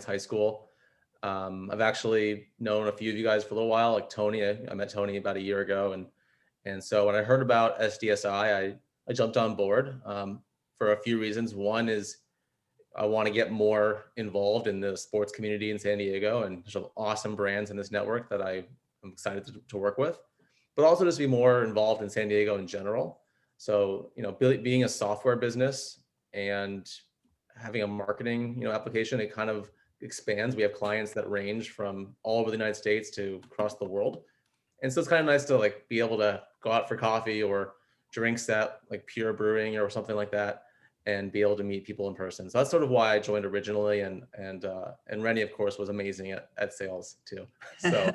high school. I've actually known a few of you guys for a little while, like Tony. I met Tony about a year ago, and so when I heard about SDSI, I jumped on board for a few reasons. One is I want to get more involved in the sports community in San Diego, and there's some awesome brands in this network that I'm excited to work with, but also just be more involved in San Diego in general. So, being a software business and having a marketing, application, it kind of expands. We have clients that range from all over the United States to across the world. And so it's kind of nice to like be able to go out for coffee or drinks at like Pure Brewing or something like that and be able to meet people in person. So that's sort of why I joined originally. And Rennie, of course, was amazing at sales too. So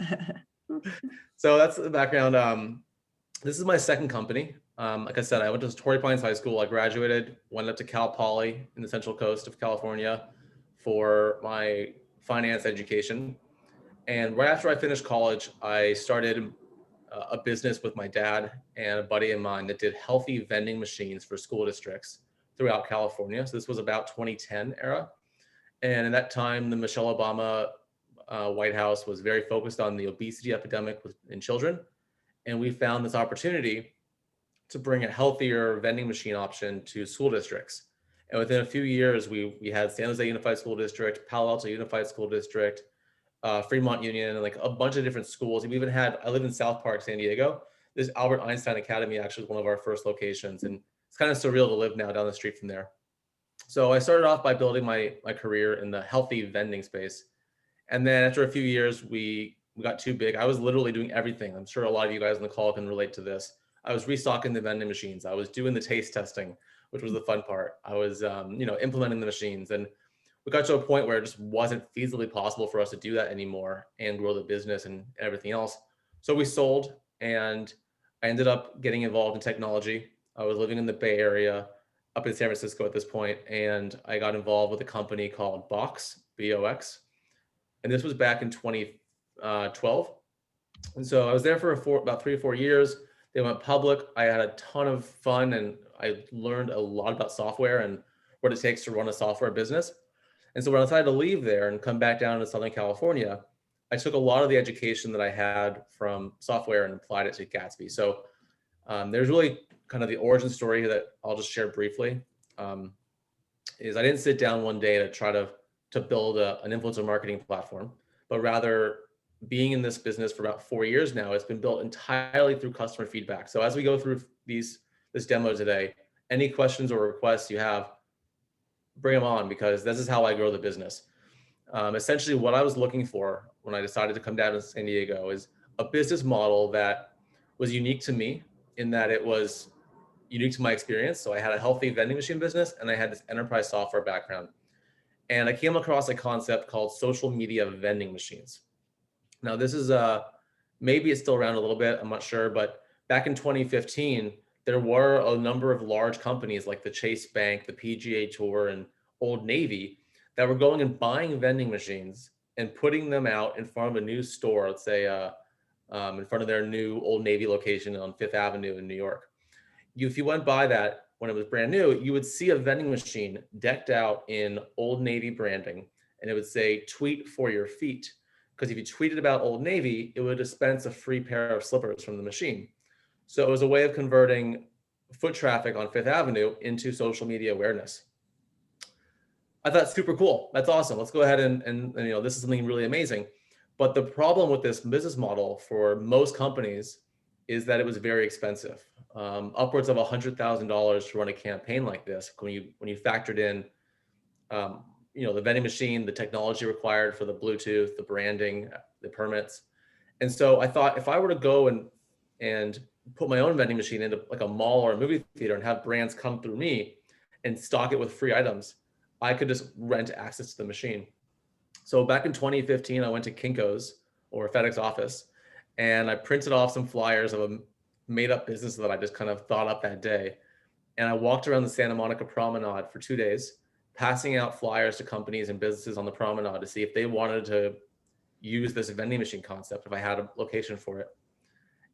so that's the background. This is my second company. Like I said, I went to Torrey Pines High School. I graduated, went up to Cal Poly in the Central Coast of California for my finance education. And right after I finished college, I started a business with my dad and a buddy of mine that did healthy vending machines for school districts throughout California. So this was about 2010 era. And in that time, the Michelle Obama White House was very focused on the obesity epidemic in children. And we found this opportunity to bring a healthier vending machine option to school districts. And within a few years, we had San Jose Unified School District, Palo Alto Unified School District, Fremont Union, and like a bunch of different schools. And we even had, I live in South Park, San Diego. This Albert Einstein Academy actually was one of our first locations. And it's kind of surreal to live now down the street from there. So I started off by building my career in the healthy vending space. And then after a few years, we got too big. I was literally doing everything. I'm sure a lot of you guys on the call can relate to this. I was restocking the vending machines. I was doing the taste testing, which was the fun part. I was, implementing the machines. And we got to a point where it just wasn't feasibly possible for us to do that anymore and grow the business and everything else. So we sold, and I ended up getting involved in technology. I was living in the Bay Area up in San Francisco at this point, and I got involved with a company called Box, BOX. And this was back in 2012. And so I was there for about 3 or 4 years. They went public. I had a ton of fun, and I learned a lot about software and what it takes to run a software business. And so when I decided to leave there and come back down to Southern California, I took a lot of the education that I had from software and applied it to Gatsby. So there's really kind of the origin story that I'll just share briefly. Is I didn't sit down one day to try to build an influencer marketing platform, but rather being in this business for about 4 years now, it's been built entirely through customer feedback. So as we go through this demo today, any questions or requests you have, bring them on, because this is how I grow the business. Essentially, what I was looking for when I decided to come down to San Diego is a business model that was unique to me, in that it was unique to my experience. So I had a healthy vending machine business, and I had this enterprise software background. And I came across a concept called social media vending machines. Now, this is maybe it's still around a little bit, I'm not sure, but back in 2015, there were a number of large companies like the Chase Bank, the PGA Tour, and Old Navy that were going and buying vending machines and putting them out in front of a new store, let's say in front of their new Old Navy location on Fifth Avenue in New York. If you went by that when it was brand new, you would see a vending machine decked out in Old Navy branding, and it would say "Tweet for your feet." Because if you tweeted about Old Navy, it would dispense a free pair of slippers from the machine. So it was a way of converting foot traffic on Fifth Avenue into social media awareness. I thought, super cool. That's awesome. Let's go ahead and this is something really amazing. But the problem with this business model for most companies is that it was very expensive, upwards of $100,000 to run a campaign like this. When you factored in, the vending machine, the technology required for the Bluetooth, the branding, the permits. And so I thought, if I were to go and put my own vending machine into like a mall or a movie theater and have brands come through me and stock it with free items, I could just rent access to the machine. So back in 2015, I went to Kinko's or FedEx office, and I printed off some flyers of a made up business that I just kind of thought up that day. And I walked around the Santa Monica Promenade for 2 days, passing out flyers to companies and businesses on the promenade to see if they wanted to use this vending machine concept, if I had a location for it.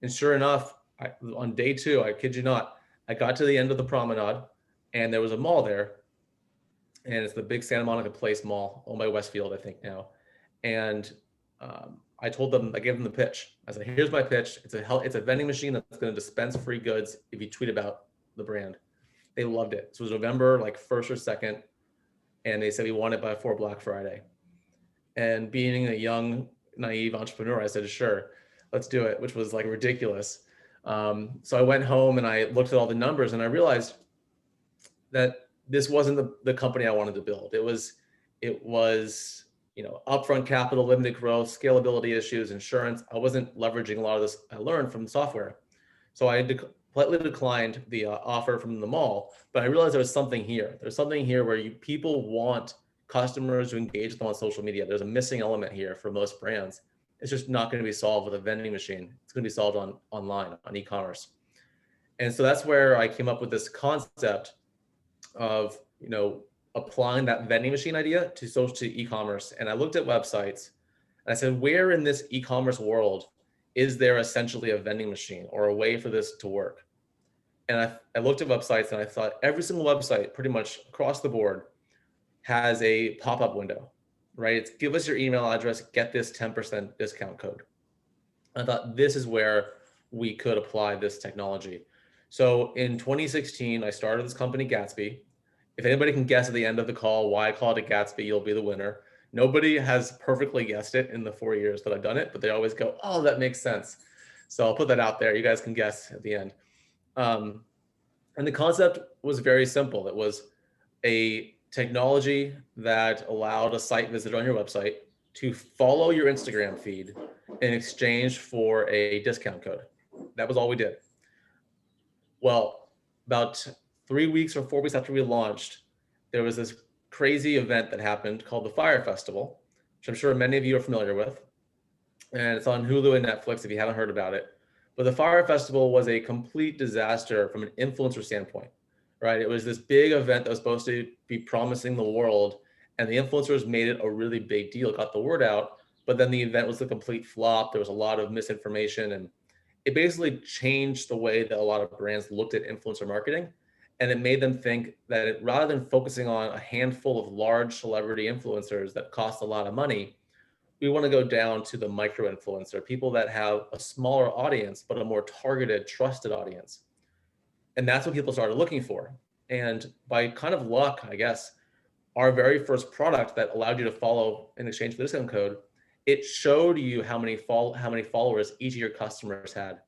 And sure enough, on day 2, I kid you not, I got to the end of the promenade, and there was a mall there. and it's the big Santa Monica Place Mall owned by Westfield, I think now. And I told them, I gave them the pitch. I said, here's my pitch. It's a vending machine that's going to dispense free goods if you tweet about the brand. They loved it. So it was November like 1st or 2nd, and they said we want it by before Black Friday. And being a young, naive entrepreneur, I said, sure, let's do it, which was like ridiculous. So I went home and I looked at all the numbers and I realized that this wasn't the company I wanted to build. It was, upfront capital, limited growth, scalability issues, insurance. I wasn't leveraging a lot of this I learned from the software. So I politely declined the offer from the mall, but I realized there was something here. There's something here where people want customers to engage with them on social media. There's a missing element here for most brands. It's just not going to be solved with a vending machine. It's going to be solved online, on e-commerce. And so that's where I came up with this concept of, applying that vending machine idea to e-commerce. And I looked at websites and I said, where in this e-commerce world is there essentially a vending machine or a way for this to work? And I looked at websites and I thought every single website pretty much across the board has a pop-up window, right? It's give us your email address, get this 10% discount code. I thought this is where we could apply this technology. So in 2016, I started this company, Gatsby. If anybody can guess at the end of the call why I call it a Gatsby, you'll be the winner. Nobody has perfectly guessed it in the 4 years that I've done it, but they always go, oh, that makes sense. So I'll put that out there. You guys can guess at the end. And the concept was very simple. It was a technology that allowed a site visitor on your website to follow your Instagram feed in exchange for a discount code. That was all we did. Well, about 3 weeks or 4 weeks after we launched, there was this crazy event that happened called the Fire Festival, which I'm sure many of you are familiar with. And it's on Hulu and Netflix if you haven't heard about it. But the Fire Festival was a complete disaster from an influencer standpoint, right? It was this big event that was supposed to be promising the world, and the influencers made it a really big deal, got the word out, but then the event was a complete flop. There was a lot of misinformation, and it basically changed the way that a lot of brands looked at influencer marketing. And it made them think that rather than focusing on a handful of large celebrity influencers that cost a lot of money, we want to go down to the micro influencer, people that have a smaller audience, but a more targeted, trusted audience. And that's what people started looking for. And by kind of luck, I guess, our very first product that allowed you to follow in exchange for the discount code, it showed you how many followers each of your customers had.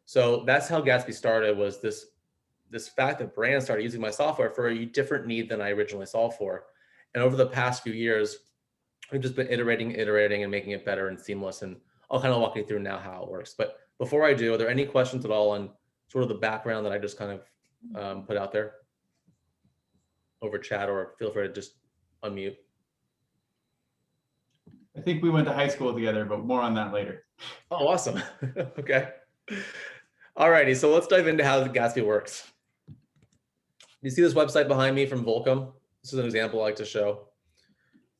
So that's how Gatsby started, was this fact that brands started using my software for a different need than I originally solved for. And over the past few years, we've just been iterating and making it better and seamless. And I'll kind of walk you through now how it works. But before I do, are there any questions at all on sort of the background that I just kind of put out there over chat, or feel free to just unmute? I think we went to high school together, but more on that later. Oh, awesome. Okay. All righty. So let's dive into how the Gatsby works. You see this website behind me from Volcom? This is an example I like to show.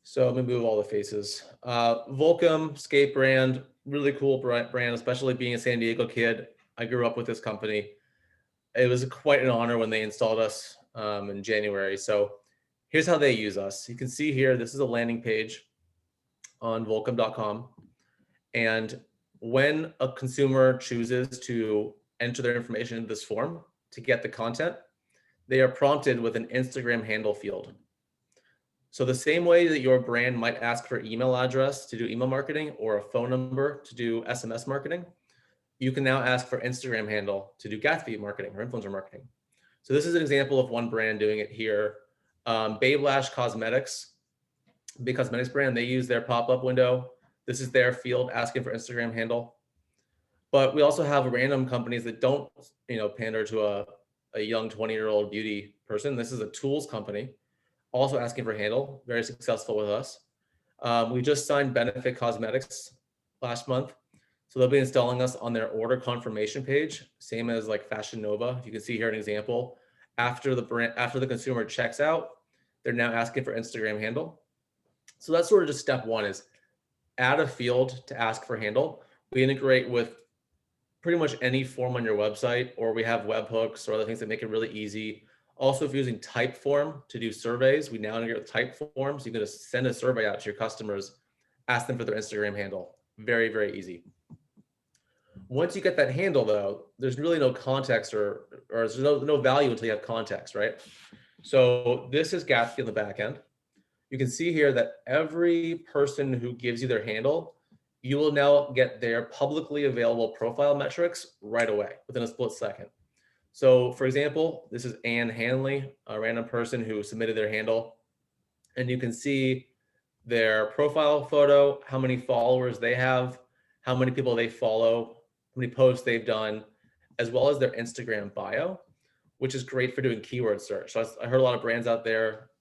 So let me move all the faces. Volcom, skate brand, really cool brand, especially being a San Diego kid. I grew up with this company. It was quite an honor when they installed us in January. So here's how they use us. You can see here, this is a landing page on volcom.com. And when a consumer chooses to enter their information into this form to get the content, they are prompted with an Instagram handle field. So the same way that your brand might ask for email address to do email marketing or a phone number to do SMS marketing, you can now ask for Instagram handle to do Gatsby marketing or influencer marketing. So this is an example of one brand doing it here. Babe Lash Cosmetics, big cosmetics brand, they use their pop-up window. This is their field asking for Instagram handle. But we also have random companies that don't, pander to a young 20-year-old beauty person. This is a tools company, also asking for handle, very successful with us. We just signed Benefit Cosmetics last month. So they'll be installing us on their order confirmation page, same as like Fashion Nova. You can see here an example. After the consumer checks out, they're now asking for Instagram handle. So that's sort of just step one, is add a field to ask for handle. We integrate with pretty much any form on your website, or we have webhooks or other things that make it really easy. Also, if you're using Typeform to do surveys, we now integrate with Typeform. So you're going to send a survey out to your customers, ask them for their Instagram handle. Very, very easy. Once you get that handle, though, there's really no context or there's no value until you have context, right? So this is Gatsby on the back end. You can see here that every person who gives you their handle, you will now get their publicly available profile metrics right away within a split second. So for example, this is Ann Hanley, a random person who submitted their handle, and you can see their profile photo, how many followers they have, how many people they follow, how many posts they've done, as well as their Instagram bio, which is great for doing keyword search. So I heard a lot of brands out there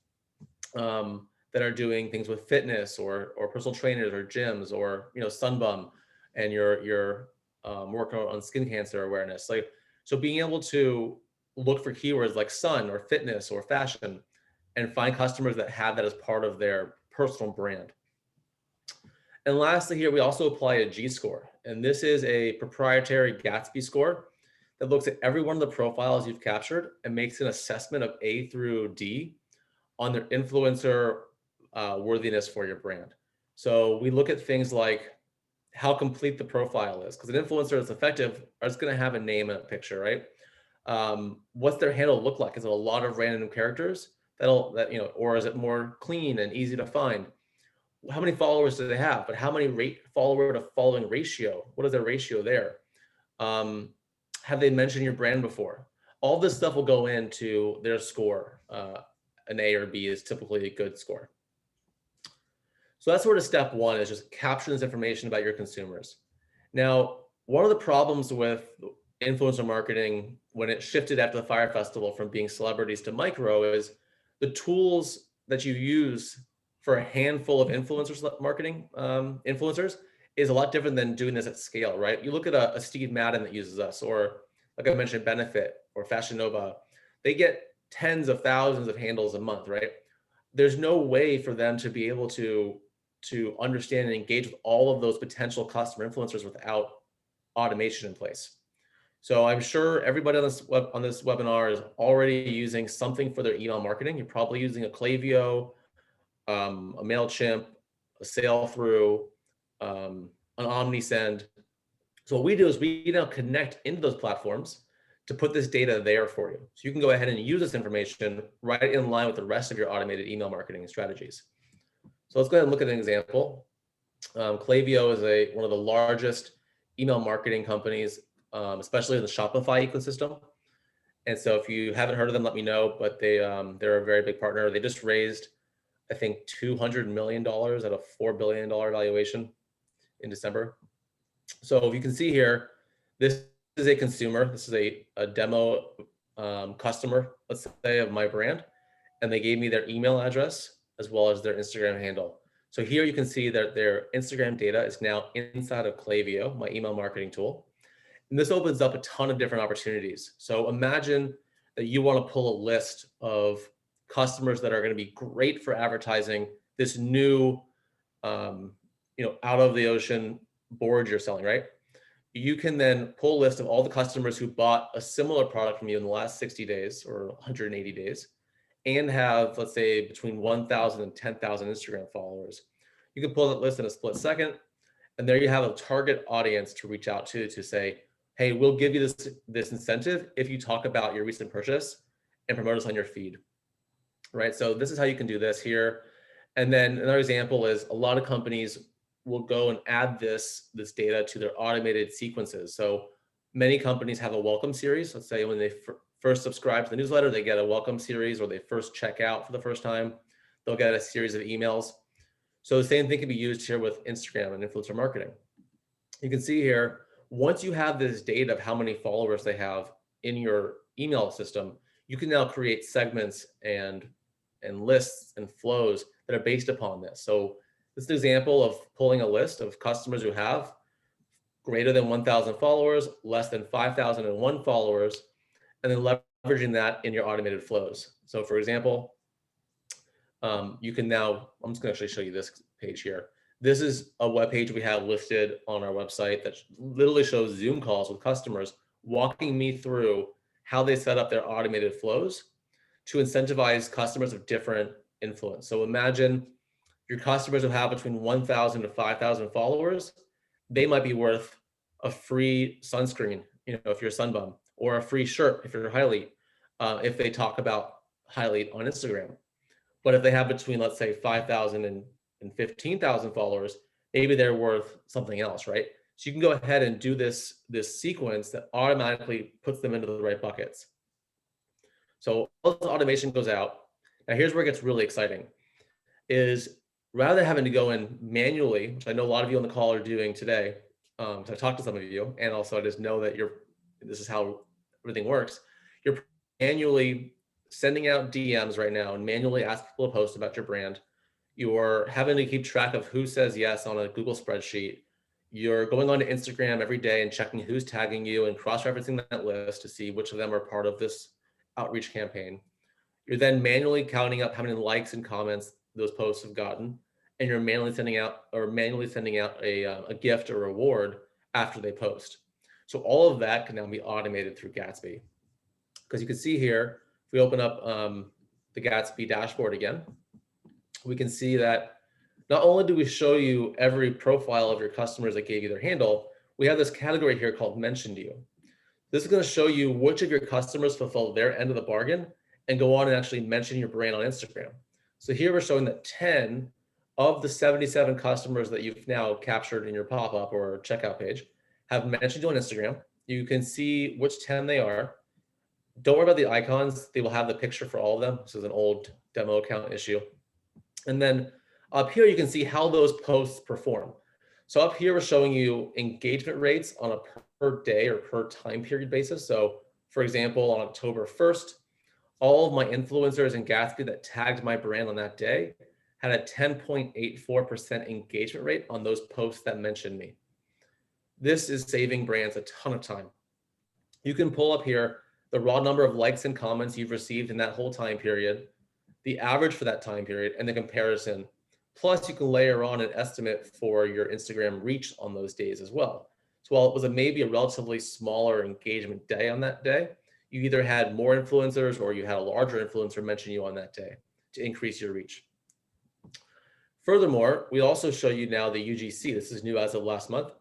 that are doing things with fitness or personal trainers or gyms or Sunbum, and you're working on skin cancer awareness. Like, so being able to look for keywords like sun or fitness or fashion and find customers that have that as part of their personal brand. And lastly, here we also apply a G score, and this is a proprietary Gatsby score that looks at every one of the profiles you've captured and makes an assessment of A through D on their influencer worthiness for your brand. So we look at things like how complete the profile is, because an influencer that's effective is going to have a name and a picture, right? What's their handle look like? Is it a lot of random characters or is it more clean and easy to find? How many followers do they have? But how many follower to following ratio? What is their ratio there? Have they mentioned your brand before? All this stuff will go into their score. An A or B is typically a good score. So that's sort of step one, is just capture this information about your consumers. Now, one of the problems with influencer marketing when it shifted after the Fire Festival from being celebrities to micro is the tools that you use for a handful of influencers marketing influencers is a lot different than doing this at scale, right? You look at a Steve Madden that uses us, or like I mentioned, Benefit or Fashion Nova, they get tens of thousands of handles a month, right? There's no way for them to be able to understand and engage with all of those potential customer influencers without automation in place. So I'm sure everybody on this webinar is already using something for their email marketing. You're probably using a Klaviyo, a MailChimp, a Sailthrough, an OmniSend. So what we do is we now connect into those platforms to put this data there for you. So you can go ahead and use this information right in line with the rest of your automated email marketing strategies. So let's go ahead and look at an example. Klaviyo is one of the largest email marketing companies, especially in the Shopify ecosystem. And so if you haven't heard of them, let me know, but they're a very big partner. They just raised, I think, $200 million at a $4 billion valuation in December. So if you can see here, this is a consumer. This is a demo customer, let's say, of my brand. And they gave me their email address as well as their Instagram handle. So here you can see that their Instagram data is now inside of Klaviyo, my email marketing tool. And this opens up a ton of different opportunities. So imagine that you want to pull a list of customers that are going to be great for advertising this new, out of the ocean board you're selling, right? You can then pull a list of all the customers who bought a similar product from you in the last 60 days or 180 days and have, let's say, between 1,000 and 10,000 Instagram followers. You can pull that list in a split second, and there you have a target audience to reach out to say, hey, we'll give you this incentive if you talk about your recent purchase and promote us on your feed, right? So this is how you can do this here. And then another example is a lot of companies will go and add this data to their automated sequences. So many companies have a welcome series. Let's say when they first subscribe to the newsletter, they get a welcome series, or they first check out for the first time, they'll get a series of emails. So the same thing can be used here with Instagram and influencer marketing. You can see here, once you have this data of how many followers they have in your email system, you can now create segments and lists and flows that are based upon this. So this is an example of pulling a list of customers who have greater than 1,000 followers, less than 5,001 followers, and then leveraging that in your automated flows. So for example, you can now, I'm just going to actually show you this page here. This is a web page we have listed on our website that literally shows Zoom calls with customers walking me through how they set up their automated flows. to incentivize customers of different influence. So imagine your customers who have between 1,000 to 5,000 followers, they might be worth a free sunscreen, if you're a sunbum, or a free shirt if you're a highlight, if they talk about highlight on Instagram. But if they have between, let's say, 5,000 and 15,000 followers, maybe they're worth something else, right? So you can go ahead and do this sequence that automatically puts them into the right buckets. So all this automation goes out. Now here's where it gets really exciting, is rather than having to go in manually, which I know a lot of you on the call are doing today, so I talked to some of you, and also I just know that this is how everything works. You're manually sending out DMs right now and manually asking people to post about your brand. You're having to keep track of who says yes on a Google spreadsheet. You're going on to Instagram every day and checking who's tagging you and cross-referencing that list to see which of them are part of this outreach campaign. You're then manually counting up how many likes and comments those posts have gotten, and you're manually sending out a gift or reward after they post. So all of that can now be automated through Gatsby. Because you can see here, if we open up the Gatsby dashboard again, we can see that not only do we show you every profile of your customers that gave you their handle, we have this category here called mentioned you. This is going to show you which of your customers fulfilled their end of the bargain and go on and actually mention your brand on Instagram. So here we're showing that 10 of the 77 customers that you've now captured in your pop-up or checkout page have mentioned you on Instagram. You can see which 10 they are. Don't worry about the icons. They will have the picture for all of them. This is an old demo account issue. And then up here, you can see how those posts perform. So up here, we're showing you engagement rates on a per day or per time period basis. So for example, on October 1st, all of my influencers in Gatsby that tagged my brand on that day had a 10.84% engagement rate on those posts that mentioned me. This is saving brands a ton of time. You can pull up here the raw number of likes and comments you've received in that whole time period, the average for that time period, and the comparison. Plus, you can layer on an estimate for your Instagram reach on those days as well. So while it was maybe a relatively smaller engagement day on that day, you either had more influencers or you had a larger influencer mention you on that day to increase your reach. Furthermore, we also show you now the UGC. This is new as of last month.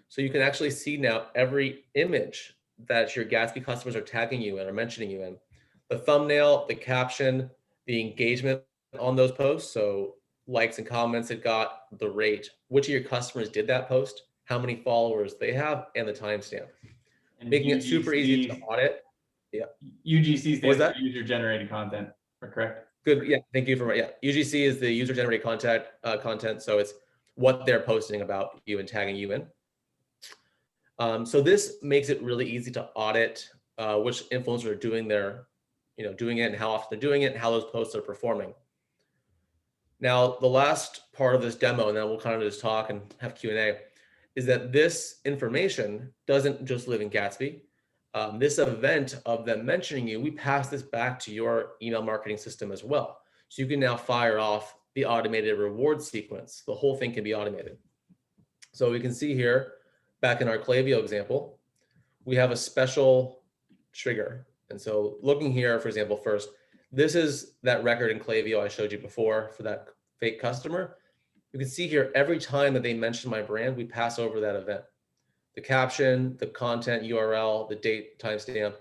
So you can actually see now every image that your Gatsby customers are tagging you in or mentioning you in. The thumbnail, the caption, the engagement on those posts. So likes and comments it got, the rate, which of your customers did that post, how many followers they have, and the timestamp. Making it super easy to audit. Yeah. UGC stands for user-generated content, correct? Good. Yeah. Thank you for UGC is the user-generated content. So it's what they're posting about you and tagging you in. So this makes it really easy to audit which influencers are doing doing it and how often they're doing it and how those posts are performing. Now, the last part of this demo, and then we'll kind of just talk and have Q&A, is that this information doesn't just live in Gatsby. This event of them mentioning you, we pass this back to your email marketing system as well. So you can now fire off the automated reward sequence. The whole thing can be automated. So we can see here, back in our Klaviyo example, we have a special trigger. And so looking here, for example, first, this is that record in Klaviyo I showed you before for that fake customer. You can see here, every time that they mention my brand, we pass over that event. The caption, the content URL, the date, timestamp.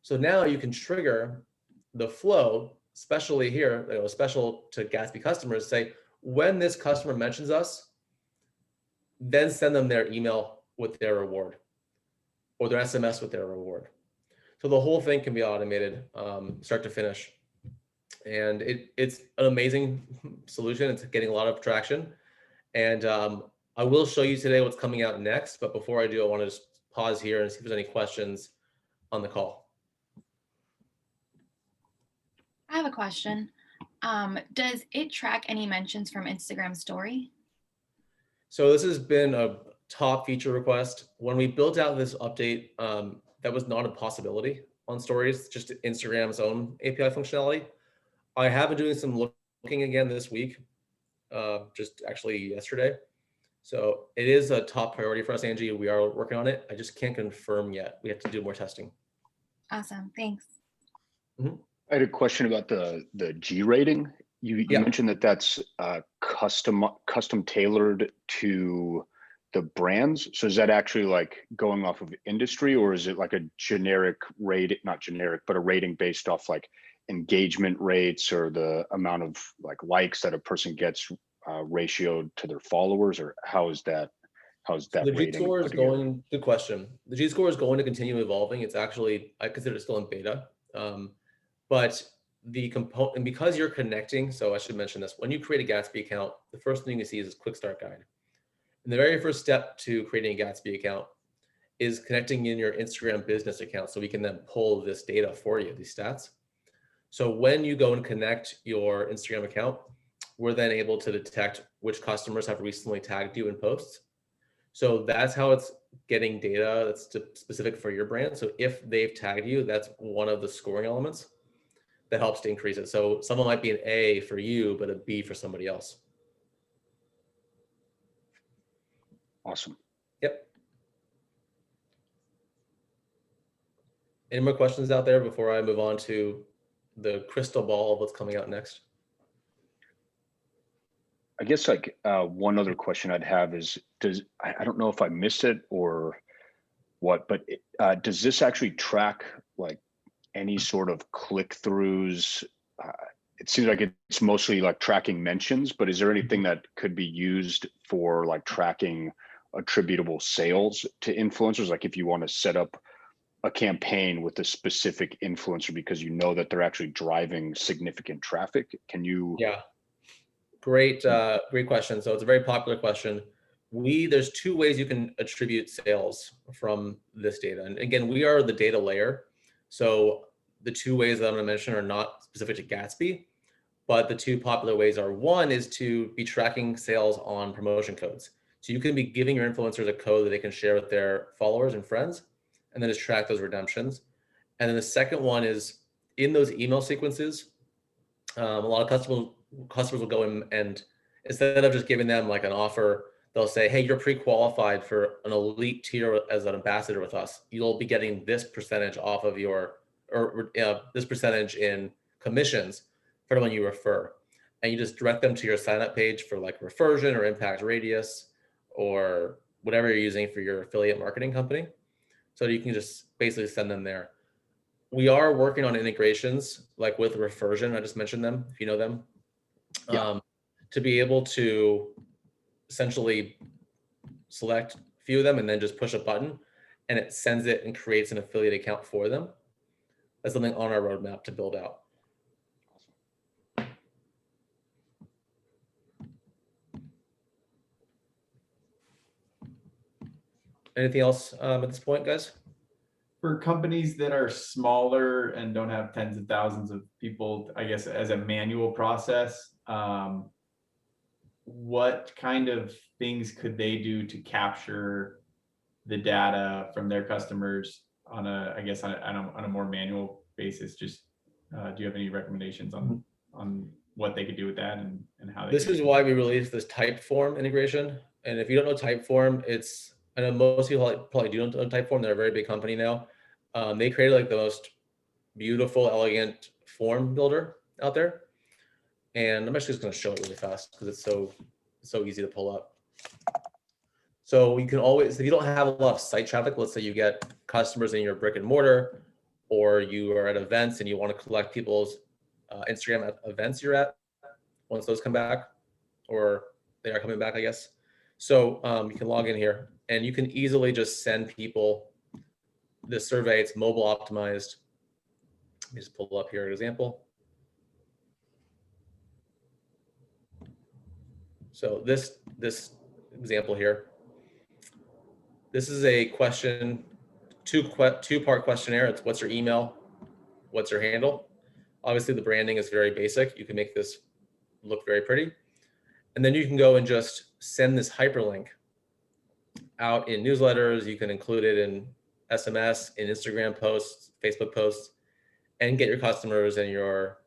So now you can trigger the flow, especially here, special to Gatsby customers, say, when this customer mentions us, then send them their email with their reward or their SMS with their reward. So the whole thing can be automated, start to finish. And it's an amazing solution. It's getting a lot of traction. And I will show you today what's coming out next. But before I do, I want to just pause here and see if there's any questions on the call. I have a question. Does it track any mentions from Instagram story? So this has been a top feature request. When we built out this update, that was not a possibility on stories, just Instagram's own API functionality. I have been doing some looking again this week, just actually yesterday. So it is a top priority for us, Angie. We are working on it. I just can't confirm yet. We have to do more testing. Awesome. Thanks. Mm-hmm. I had a question about the G rating. You Yeah. mentioned that that's custom tailored to the brands. So is that actually like going off of industry, or is it like a generic rate, not generic, but a rating based off like engagement rates or the amount of like likes that a person gets ratioed to their followers, or how's that The G rating score is put together? going, good question. The G score is going to continue evolving. It's actually, I consider it still in beta. But the component, and because you're connecting, so I should mention this, when you create a Gatsby account, the first thing you see is this quick start guide. And the very first step to creating a Gatsby account is connecting in your Instagram business account so we can then pull this data for you, these stats. So when you go and connect your Instagram account, we're then able to detect which customers have recently tagged you in posts. So that's how it's getting data that's specific for your brand. So if they've tagged you, that's one of the scoring elements that helps to increase it. So someone might be an A for you, but a B for somebody else. Awesome. Yep. Any more questions out there before I move on to the crystal ball of what's coming out next? I guess like one other question I'd have is, I don't know if I missed it or what, but does this actually track like any sort of click-throughs? It seems like it's mostly like tracking mentions, but is there anything that could be used for like tracking attributable sales to influencers? Like if you want to set up a campaign with a specific influencer because you know that they're actually driving significant traffic, can you? Yeah, great question. So it's a very popular question. There's two ways you can attribute sales from this data. And again, we are the data layer. So the two ways that I'm going to mention are not specific to Gatsby, but the two popular ways are, one is to be tracking sales on promotion codes. So you can be giving your influencers a code that they can share with their followers and friends, and then just track those redemptions. And then the second one is in those email sequences. A lot of customers will go in and instead of just giving them like an offer, they'll say, hey, you're pre-qualified for an elite tier as an ambassador with us. You'll be getting this percentage off of your, or this percentage in commissions for when you refer. And you just direct them to your sign up page for like reversion or impact radius or whatever you're using for your affiliate marketing company. So you can just basically send them there. We are working on integrations like with reversion. I just mentioned them, if you know them, Yeah. to be able to essentially select a few of them and then just push a button and it sends it and creates an affiliate account for them. That's something on our roadmap to build out. Anything else at this point, guys? For companies that are smaller and don't have tens of thousands of people, I guess as a manual process, what kind of things could they do to capture the data from their customers on a, I guess on a more manual basis? Just do you have any recommendations on what they could do with that and how they This is why we released this Typeform integration. And if you don't know Typeform, I know most people probably do know Typeform. They're a very big company now. They created like the most beautiful, elegant form builder out there. And I'm actually just going to show it really fast because it's so easy to pull up. So you can always, if you don't have a lot of site traffic, let's say you get customers in your brick and mortar, or you are at events and you want to collect people's Instagram events you're at once those come back, or they are coming back, I guess. So you can log in here and you can easily just send people this survey. It's mobile optimized. Let me just pull up here an example. So this example here, this is a question, two-part questionnaire. It's what's your email, what's your handle. Obviously the branding is very basic. You can make this look very pretty. And then you can go and just send this hyperlink out in newsletters. You can include it in SMS, in Instagram posts, Facebook posts, and get your customers and your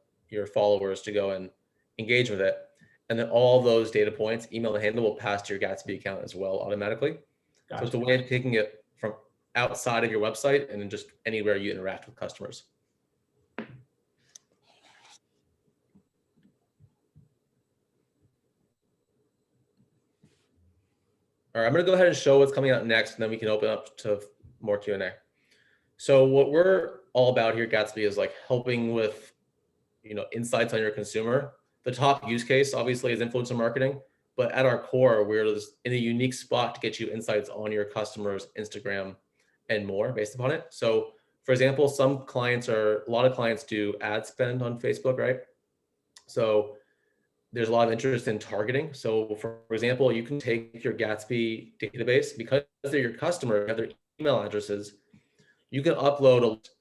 followers to go and engage with it. And then all those data points, email and handle, will pass to your Gatsby account as well automatically. Gotcha. So it's a way of taking it from outside of your website and then just anywhere you interact with customers. All right, I'm gonna go ahead and show what's coming out next, and then we can open up to more Q&A. So what we're all about here at Gatsby is like helping with, insights on your consumer. The top use case obviously is influencer marketing, but at our core, we're in a unique spot to get you insights on your customers' Instagram and more based upon it. So for example, a lot of clients do ad spend on Facebook, right? So there's a lot of interest in targeting. So for example, you can take your Gatsby database, because they're your customer, have their email addresses, you can upload a list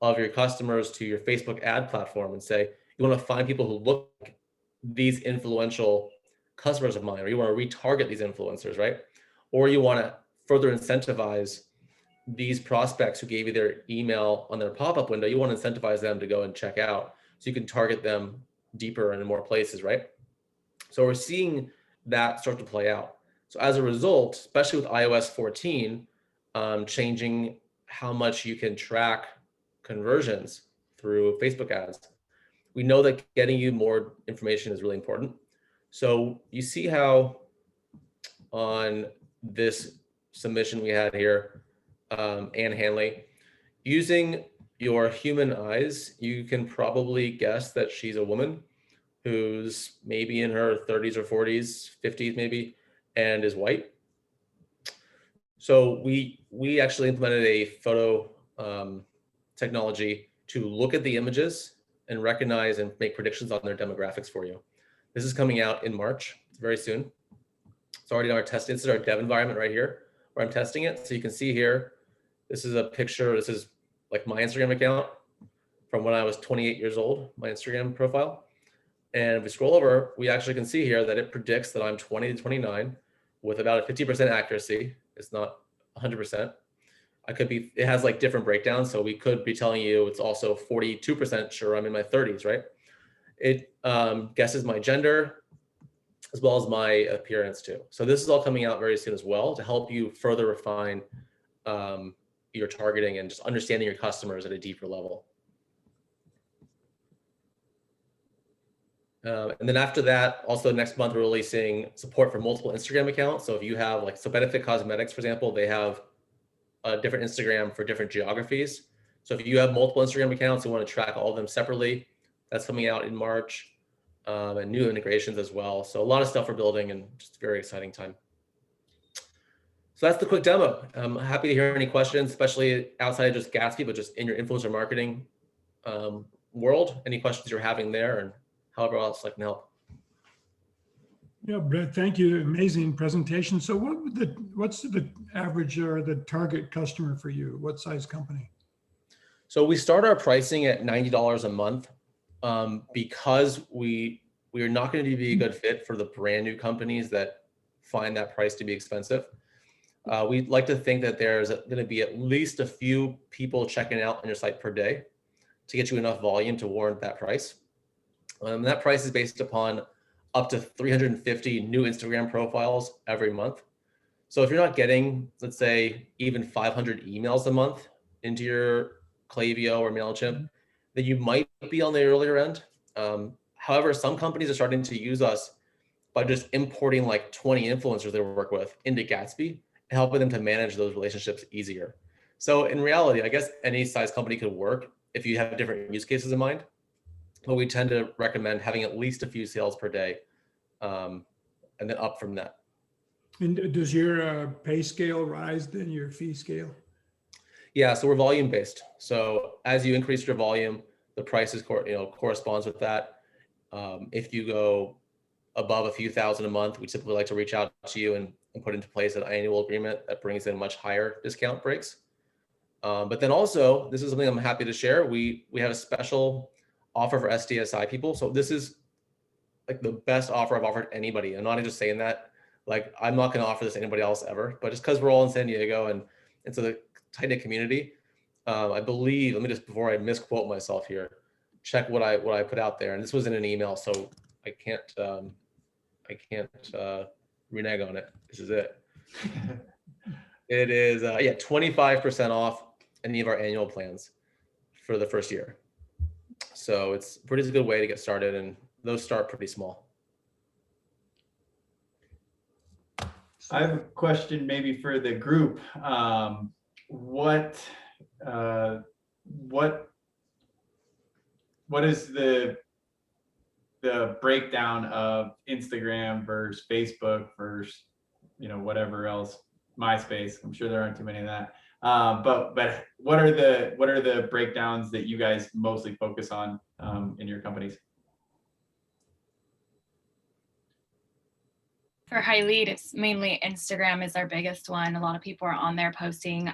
of your customers to your Facebook ad platform and say, you want to find people who look like these influential customers of mine, or you want to retarget these influencers, right? Or you want to further incentivize these prospects who gave you their email on their pop-up window. You want to incentivize them to go and check out, so you can target them deeper and in more places, right? So we're seeing that start to play out. So as a result, especially with iOS 14, changing how much you can track conversions through Facebook ads, we know that getting you more information is really important. So you see how on this submission we had here, Anne Hanley, using your human eyes, you can probably guess that she's a woman who's maybe in her 30s or 40s, 50s maybe, and is white. So we actually implemented a photo technology to look at the images and recognize and make predictions on their demographics for you. This is coming out in March, very soon. It's already in our test. This is our dev environment right here where I'm testing it. So you can see here, this is a picture. This is like my Instagram account from when I was 28 years old, my Instagram profile. And if we scroll over, we actually can see here that it predicts that I'm 20 to 29 with about a 50% accuracy. It's not 100%. It has like different breakdowns. So we could be telling you it's also 42% sure I'm in my 30s, right? It guesses my gender as well as my appearance too. So this is all coming out very soon as well to help you further refine your targeting and just understanding your customers at a deeper level. And then after that, also next month, we're releasing support for multiple Instagram accounts. So if you have Benefit Cosmetics, for example, they have a different Instagram for different geographies. So if you have multiple Instagram accounts and want to track all of them separately, that's coming out in March, and new integrations as well. So a lot of stuff we're building and just a very exciting time. So that's the quick demo. I'm happy to hear any questions, especially outside of just Gatsby, but just in your influencer marketing world, any questions you're having there and however else I can help. Yeah, Brett, thank you. Amazing presentation. So what's the average or the target customer for you? What size company? So we start our pricing at $90 a month because we are not going to be a good fit for the brand new companies that find that price to be expensive. We'd like to think that there's going to be at least a few people checking out on your site per day to get you enough volume to warrant that price. That price is based upon up to 350 new Instagram profiles every month. So if you're not getting, let's say, even 500 emails a month into your Klaviyo or MailChimp, then you might be on the earlier end. However, some companies are starting to use us by just importing like 20 influencers they work with into Gatsby and helping them to manage those relationships easier. So in reality, I guess any size company could work if you have different use cases in mind. But we tend to recommend having at least a few sales per day, and then up from that. And does your pay scale rise than your fee scale? Yeah, so we're volume based. So as you increase your volume, the prices corresponds with that. If you go above a few thousand a month, we typically like to reach out to you and put into place an annual agreement that brings in much higher discount breaks. But then also, this is something I'm happy to share. We have a special offer for SDSI people. So this is like the best offer I've offered anybody. I'm not just saying that, like, I'm not going to offer this to anybody else ever, but just because we're all in San Diego and it's a tight-knit community, I believe, let me just, before I misquote myself here, check what I put out there. And this was in an email, so I can't renege on it. This is it. It is, 25% off any of our annual plans for the first year. So it's a pretty good way to get started, and those start pretty small. I have a question maybe for the group. What is the breakdown of Instagram versus Facebook versus, whatever else, MySpace? I'm sure there aren't too many of that. But what are the breakdowns that you guys mostly focus on in your companies? For high lead, it's mainly Instagram is our biggest one. A lot of people are on there posting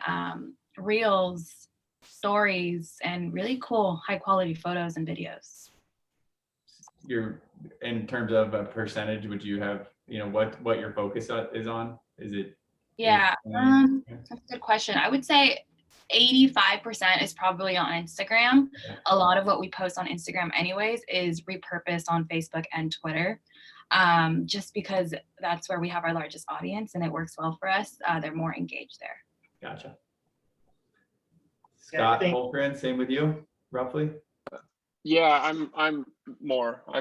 reels, stories, and really cool high quality photos and videos. In terms of a percentage, would you have, what your focus is on? Is it? Yeah, that's a good question. I would say 85% is probably on Instagram. Okay. A lot of what we post on Instagram anyways is repurposed on Facebook and Twitter. Just because that's where we have our largest audience and it works well for us. They're more engaged there. Gotcha. Yeah, I Scott think- Holgren, same with you, roughly? Yeah, I'm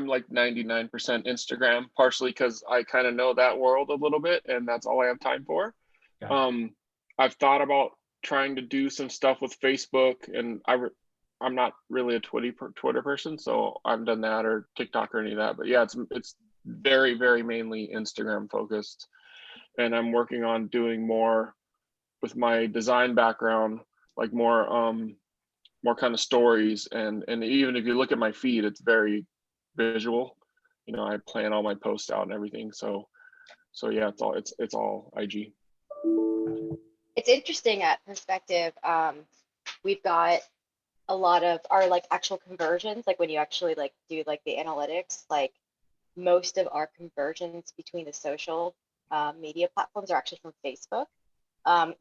like 99% Instagram, partially because I kind of know that world a little bit and that's all I have time for. Gotcha. I've thought about trying to do some stuff with Facebook, and I'm not really a Twitter person, so I haven't done that, or TikTok or any of that. But yeah, it's very, very mainly Instagram focused, and I'm working on doing more with my design background, like more kind of stories, and even if you look at my feed, it's very visual. I plan all my posts out and everything. So yeah, it's all IG. It's interesting at perspective. We've got a lot of our like actual conversions, like when you actually like do like the analytics, like most of our conversions between the social media platforms are actually from Facebook.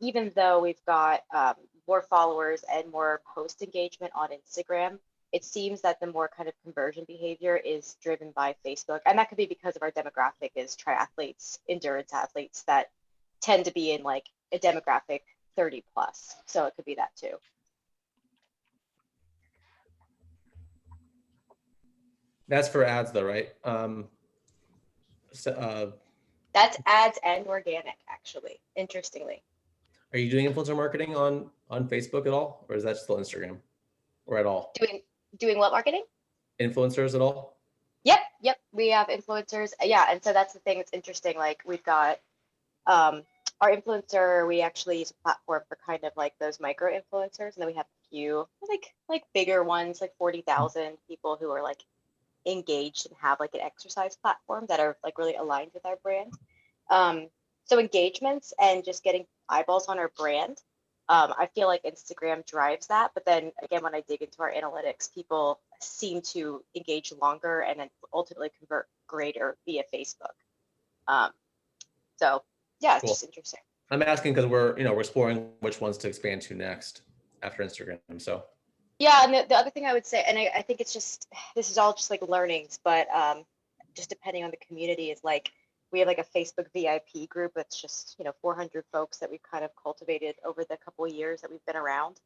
Even though we've got more followers and more post engagement on Instagram, it seems that the more kind of conversion behavior is driven by Facebook. And that could be because of our demographic is triathletes, endurance athletes that tend to be in like a demographic 30 plus. So it could be that too. That's for ads though, right? That's ads and organic, actually, interestingly. Are you doing influencer marketing on Facebook at all? Or is that still Instagram or at all? Doing what marketing? Influencers at all? Yep. We have influencers. Yeah. And so that's the thing. It's interesting. Like we've got our influencer, we actually use a platform for kind of like those micro influencers. And then we have a few like bigger ones, like 40,000 people who are like engaged and have like an exercise platform that are like really aligned with our brand. So engagements and just getting eyeballs on our brand. I feel like Instagram drives that, but then again, when I dig into our analytics, people seem to engage longer and then ultimately convert greater via Facebook. So yeah, it's Cool. just interesting. I'm asking because we're exploring which ones to expand to next after Instagram. So yeah, and the other thing I would say, and I think it's just, this is all just like learnings, but just depending on the community, is like we have like a Facebook VIP group. It's just 400 folks that we've kind of cultivated over the couple of years that we've been around,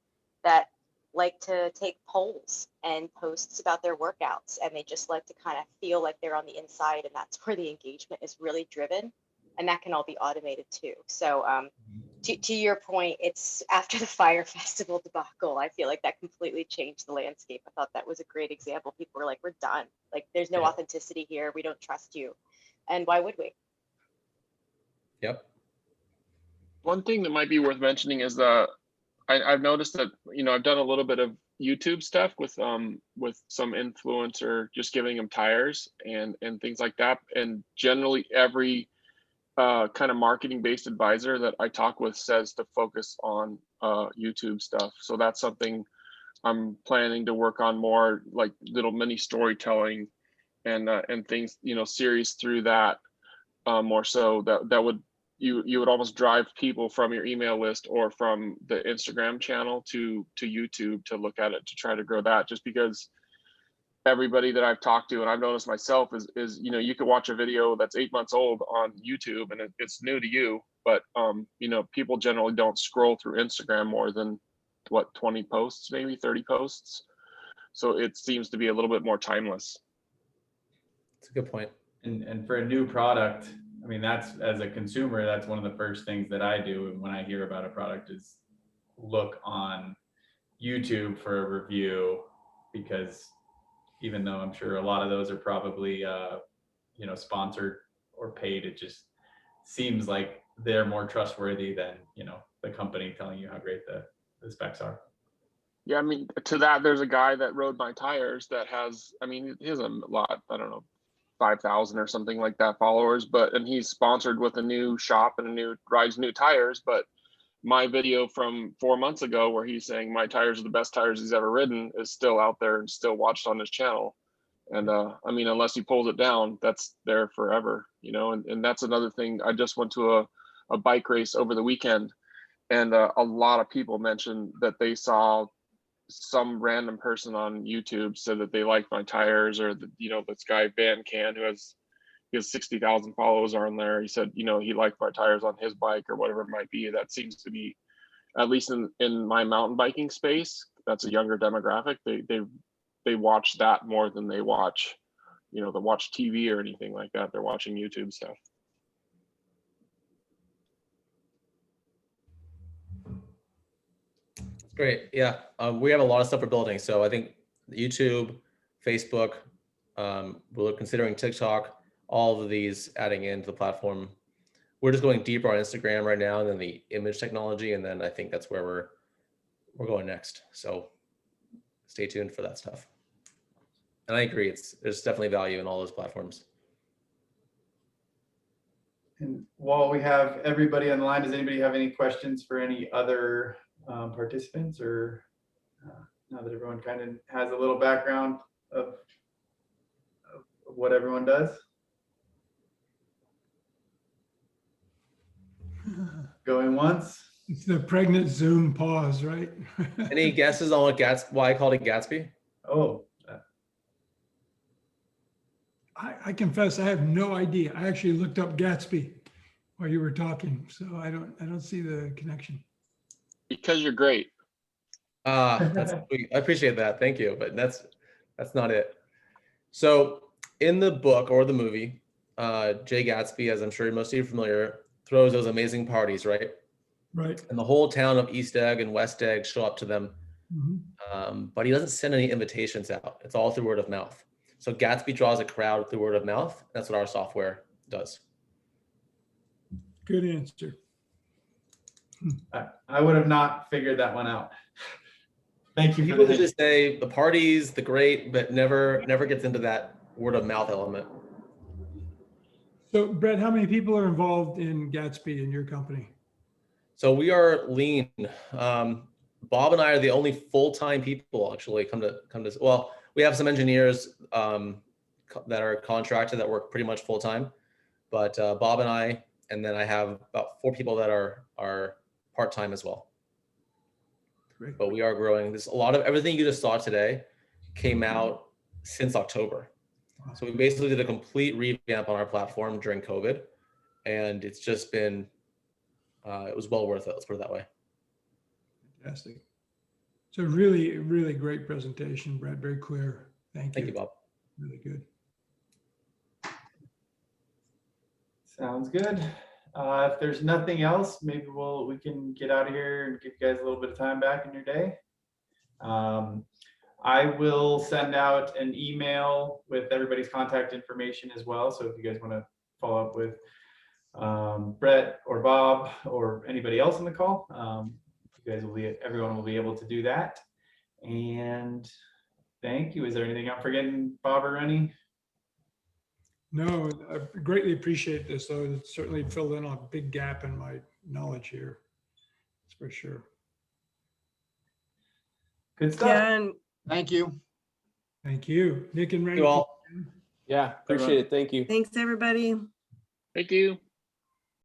that like to take polls and posts about their workouts, and they just like to kind of feel like they're on the inside, and that's where the engagement is really driven, and that can all be automated too. So to your point, it's after the Fire Festival debacle, I feel like that completely changed the landscape. I thought that was a great example. People were like, we're done. Like there's no authenticity here. We don't trust you. And why would we? yep. One thing that might be worth mentioning is I've noticed that I've done a little bit of YouTube stuff with some influencer, just giving them tires and things like that. And generally every kind of marketing based advisor that I talk with says to focus on YouTube stuff. So that's something I'm planning to work on more, like little mini storytelling and things, series through that more so that would you would almost drive people from your email list or from the Instagram channel to YouTube to look at it, to try to grow that, just because everybody that I've talked to, and I've noticed myself, is you could watch a video that's 8 months old on YouTube and it's new to you, but people generally don't scroll through Instagram more than 20 posts, maybe 30 posts. So it seems to be a little bit more timeless. That's a good point. And for a new product, I mean, that's, as a consumer, that's one of the first things that I do when I hear about a product is look on YouTube for a review, because even though I'm sure a lot of those are probably, you know, sponsored or paid, it just seems like they're more trustworthy than, you know, the company telling you how great the specs are. Yeah, I mean, to that, there's a guy that rode my tires that has, I mean, he has a lot, I don't know, 5,000 or something like that followers, and he's sponsored with a new shop and rides new tires. But my video from 4 months ago where he's saying my tires are the best tires he's ever ridden is still out there and still watched on his channel. And I mean, unless he pulls it down, that's there forever, you know. And that's another thing. I just went to a bike race over the weekend, and a lot of people mentioned that they saw some random person on YouTube said that they liked my tires, or you know, this guy Van Can, who has 60,000 followers on there. He said, you know, he liked my tires on his bike or whatever it might be. That seems to be, at least in my mountain biking space, that's a younger demographic. They watch that more than they watch, you know, they watch TV or anything like that. They're watching YouTube stuff. Great. Yeah. We have a lot of stuff we're building. So I think YouTube, Facebook, we're considering TikTok, all of these adding into the platform. We're just going deeper on Instagram right now, and then the image technology. And then I think that's where we're going next. So stay tuned for that stuff. And I agree, there's definitely value in all those platforms. And while we have everybody on the line, does anybody have any questions for any other participants, or now that everyone kind of has a little background of what everyone does? Going once? It's the pregnant Zoom pause, right? Any guesses on why I called it Gatsby? Oh, I confess I have no idea. I actually looked up Gatsby while you were talking, so I don't see the connection. Because you're great. That's sweet. I appreciate that. Thank you. But that's not it. So in the book or the movie, Jay Gatsby, as I'm sure most of you are familiar, throws those amazing parties, right? Right. And the whole town of East Egg and West Egg show up to them. Mm-hmm. But he doesn't send any invitations out. It's all through word of mouth. So Gatsby draws a crowd through word of mouth. That's what our software does. Good answer. I would have not figured that one out. Thank you for People that. usually say the parties, the great, but never gets into that word of mouth element. So Brett, how many people are involved in Gatsby in your company? So we are lean. Bob and I are the only full-time people actually come to. Well, we have some engineers that are contracted that work pretty much full-time, but Bob and I, and then I have about 4 people that are part-time as well. Great. But we are growing. There's a lot of everything you just saw today came out since October. So we basically did a complete revamp on our platform during COVID, and it's just been, it was well worth it. Let's put it that way. Fantastic. So really, really great presentation, Brett. Very clear. Thank you. Thank you, Bob. Really good. Sounds good. If there's nothing else, maybe we can get out of here and give you guys a little bit of time back in your day. I will send out an email with everybody's contact information as well. So if you guys want to follow up with Brett or Bob or anybody else on the call, everyone will be able to do that. And thank you. Is there anything I'm forgetting, Bob or Rennie? No, I greatly appreciate this, though. It certainly filled in a big gap in my knowledge here. That's for sure. Good stuff. Yeah, thank you. Thank you. Nick and Ray. You all. Yeah, appreciate it. Thank you. Thanks, everybody. Thank you.